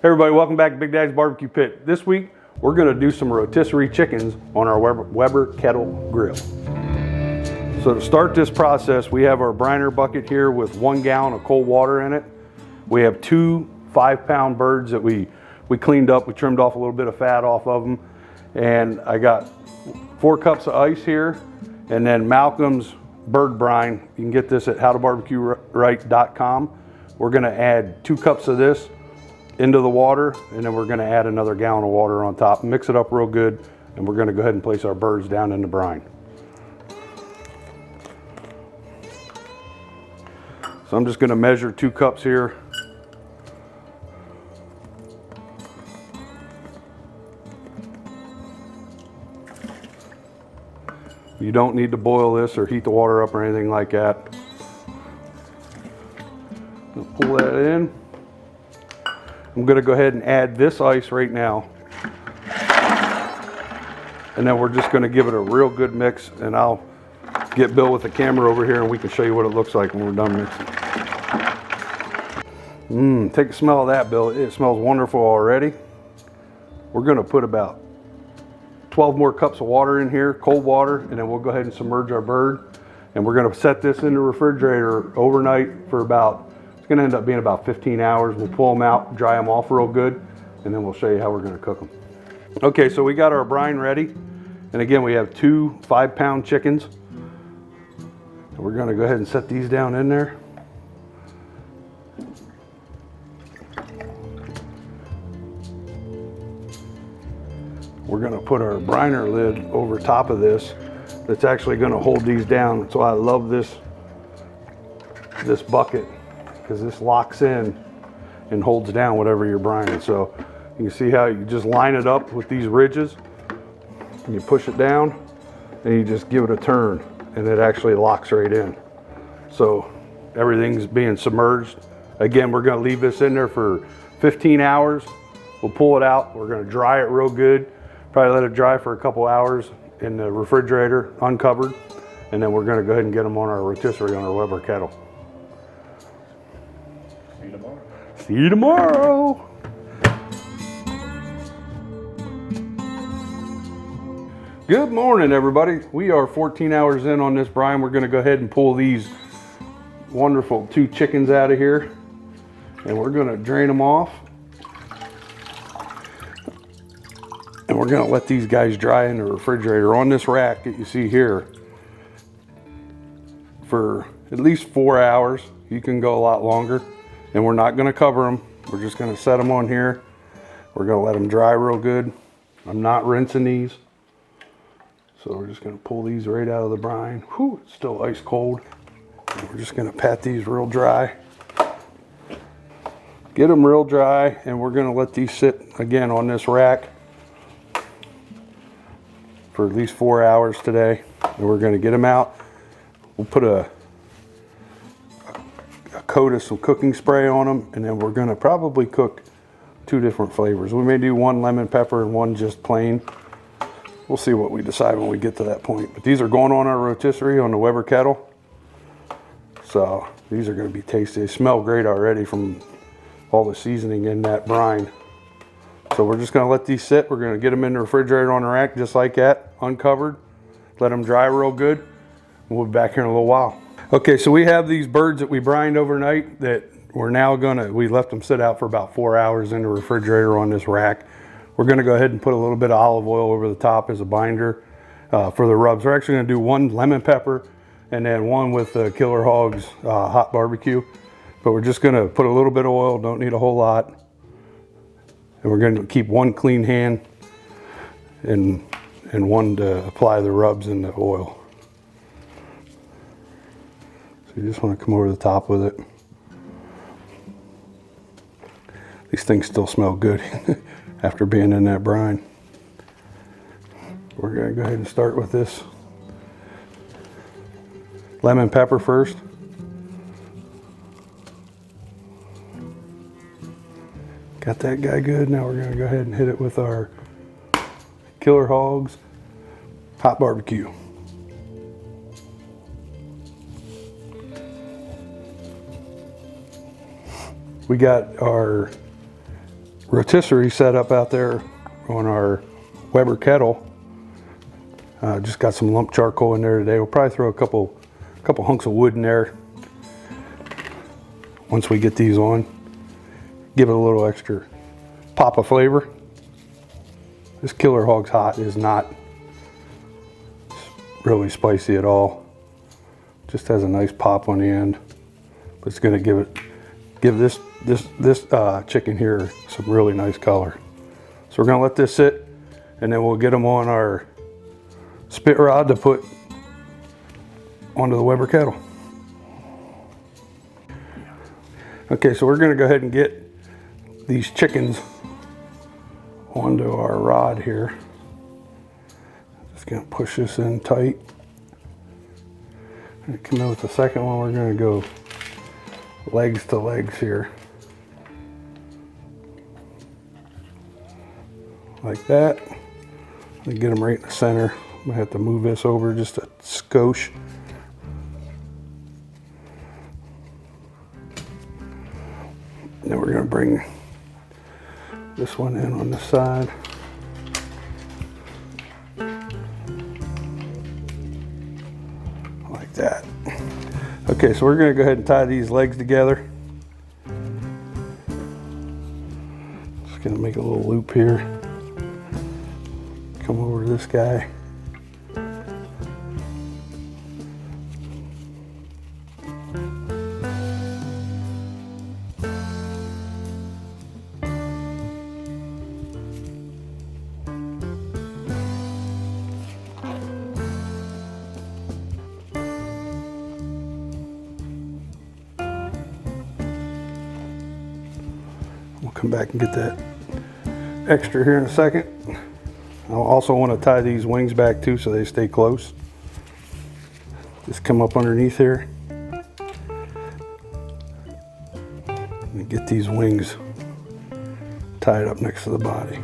Hey everybody, welcome back to Big Daddy's Barbecue Pit. This week, we're gonna do some rotisserie chickens on our Weber Kettle grill. So to start this process, we have our briner bucket here with 1 gallon of cold water in it. We have 2 5-pound birds that we cleaned up. We trimmed off a little bit of fat off of them. And I got 4 cups of ice here, and then Malcom's bird brine. You can get this at howtobarbecueright.com. We're gonna add 2 cups of this into the water, and then we're going to add another gallon of water on top, mix it up real good, and we're going to go ahead and place our birds down in the brine. So I'm just going to measure 2 cups here. You don't need to boil this or heat the water up or anything like that. I'll pull that in. I'm going to go ahead and add this ice right now, and then we're just going to give it a real good mix, and I'll get Bill with the camera over here and we can show you what it looks like when we're done mixing. Take a smell of that, Bill. It smells wonderful already. We're going to put about 12 more cups of water in here, cold water, and then we'll go ahead and submerge our bird, and we're going to set this in the refrigerator overnight for about, it's going to end up being about 15 hours. We'll pull them out, dry them off real good, and then we'll show you how we're going to cook them. Okay, so we got our brine ready. And again, we have 2 5-pound chickens. And we're going to go ahead and set these down in there. We're going to put our briner lid over top of this. That's actually going to hold these down. So I love this bucket, because this locks in and holds down whatever you're brining. So you can see how you just line it up with these ridges, and you push it down, and you just give it a turn, and it actually locks right in. So everything's being submerged. Again, we're going to leave this in there for 15 hours. We'll pull it out. We're going to dry it real good. Probably let it dry for a couple hours in the refrigerator, uncovered, and then we're going to go ahead and get them on our rotisserie on our Weber Kettle. See you tomorrow. See you tomorrow. Good morning, everybody. We are 14 hours in on this brine. We're going to go ahead and pull these wonderful 2 chickens out of here, and we're going to drain them off. And we're going to let these guys dry in the refrigerator on this rack that you see here for at least 4 hours. You can go a lot longer. And we're not going to cover them. We're just going to set them on here. We're going to let them dry real good. I'm not rinsing these. So we're just going to pull these right out of the brine. Whew, it's still ice cold. And we're just going to pat these real dry. Get them real dry, and we're going to let these sit again on this rack for at least 4 hours today. And we're going to get them out. We'll put a coat of some cooking spray on them, and then we're going to probably cook 2 different flavors. We may do 1 lemon pepper and 1 just plain. We'll see what we decide when we get to that point. But these are going on our rotisserie on the Weber Kettle. So these are going to be tasty. They smell great already from all the seasoning in that brine. So we're just going to let these sit. We're going to get them in the refrigerator on the rack just like that, uncovered. Let them dry real good. And we'll be back here in a little while. Okay, so we have these birds that we brined overnight that we left them sit out for about 4 hours in the refrigerator on this rack. We're gonna go ahead and put a little bit of olive oil over the top as a binder for the rubs. We're actually gonna do 1 lemon pepper and then 1 with Killer Hogs hot barbecue. But we're just gonna put a little bit of oil, don't need a whole lot. And we're gonna keep 1 clean hand and 1 to apply the rubs in the oil. So you just want to come over the top with it. These things still smell good after being in that brine. We're going to go ahead and start with this lemon pepper first. Got that guy good. Now we're going to go ahead and hit it with our Killer Hogs hot barbecue. We got our rotisserie setup out there on our Weber Kettle. Just got some lump charcoal in there today. We'll probably throw a couple hunks of wood in there once we get these on. Give it a little extra pop of flavor. This Killer Hogs Hot is not really spicy at all. Just has a nice pop on the end, but it's going to give this chicken here some really nice color. So we're going to let this sit, and then we'll get them on our spit rod to put onto the Weber Kettle. Okay, so we're going to go ahead and get these chickens onto our rod here. Just going to push this in tight. And come in with the second one. We're going to go legs to legs here, like that. And get them right in the center. I'm gonna have to move this over just a skosh. Then we're gonna bring this one in on the side. Like that. Okay, so we're gonna go ahead and tie these legs together. Just gonna make a little loop here. Come over to this guy. We'll come back and get that extra here in a second. I also want to tie these wings back too so they stay close. Just come up underneath here and get these wings tied up next to the body.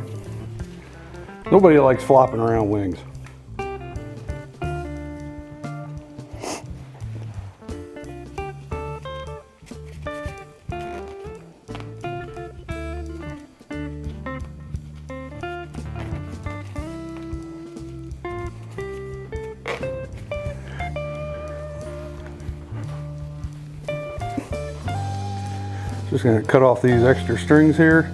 Nobody likes flopping around wings. Just going to cut off these extra strings here.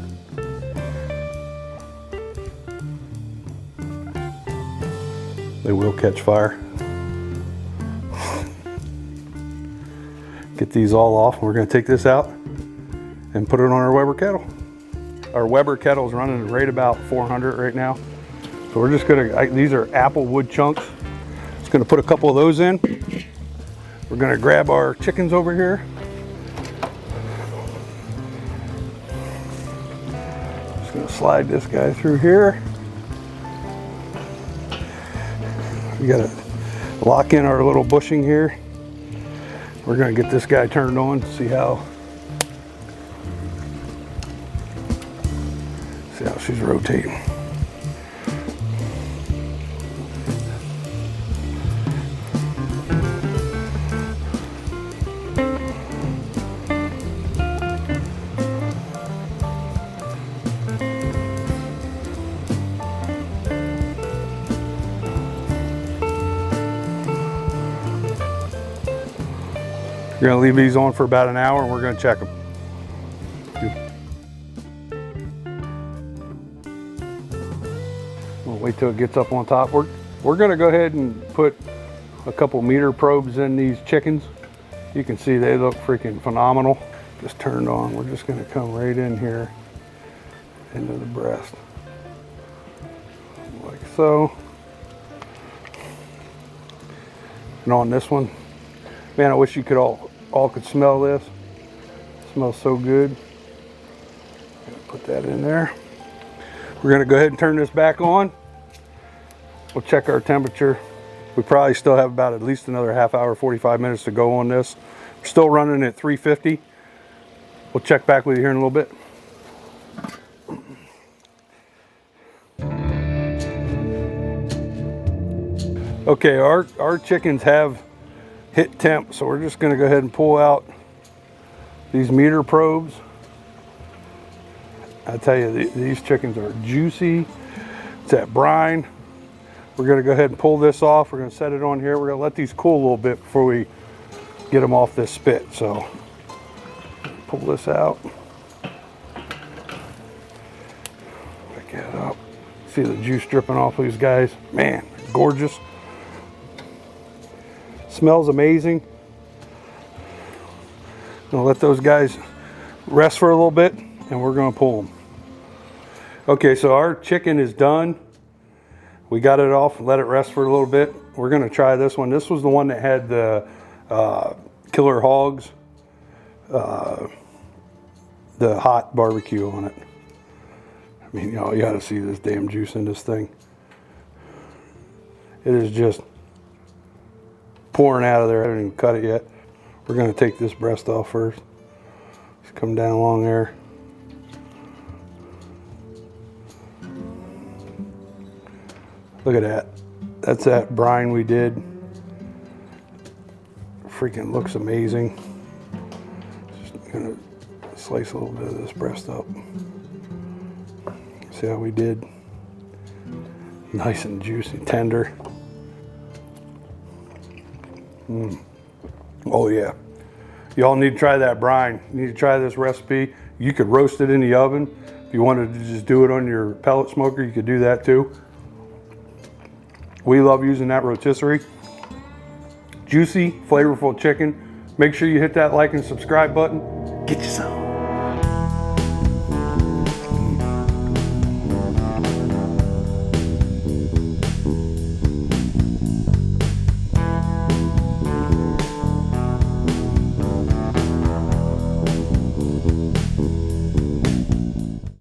They will catch fire. Get these all off. We're going to take this out and put it on our Weber Kettle. Our Weber Kettle is running right about 400 right now. So we're just going to, these are apple wood chunks. Just going to put a couple of those in. We're going to grab our chickens over here. Gonna slide this guy through here. We gotta lock in our little bushing here. We're gonna get this guy turned on to see how she's rotating. We're gonna leave these on for about an hour and we're gonna check them. We'll wait till it gets up on top. We're gonna go ahead and put a couple meter probes in these chickens. You can see they look freaking phenomenal. Just turned on. We're just gonna come right in here into the breast. Like so. And on this one, man, I wish you could all could smell this. It smells so good. Put that in there. We're gonna go ahead and turn this back on. We'll check our temperature. We probably still have about at least another half hour, 45 minutes to go on this. We're still running at 350. We'll check back with you here in a little bit. Okay, our chickens have hit temp, so we're just going to go ahead and pull out these meter probes I tell you, these chickens are juicy. It's at Brine. We're gonna go ahead and pull this off. We're gonna set it on here. We're gonna let these cool a little bit before we get them off this spit. So pull this out. Pick it up. See the juice dripping off these guys. Man, gorgeous. Smells amazing. Gonna let those guys rest for a little bit and we're gonna pull them. Okay, so our chicken is done. We got it off and let it rest for a little bit. We're gonna try this one. This was the one that had the killer hogs, the hot barbecue on it. I mean, you know, you gotta see this damn juice in this thing. It is just pouring out of there. I haven't even cut it yet. We're gonna take this breast off first. Just come down along there. Look at that. That's that brine we did. Freaking looks amazing. Just gonna slice a little bit of this breast up. See how we did? Nice and juicy, tender. Oh yeah. Y'all need to try that brine. You need to try this recipe. You could roast it in the oven. If you wanted to just do it on your pellet smoker, you could do that too. We love using that rotisserie. Juicy, flavorful chicken. Make sure you hit that like and subscribe button. Get you some.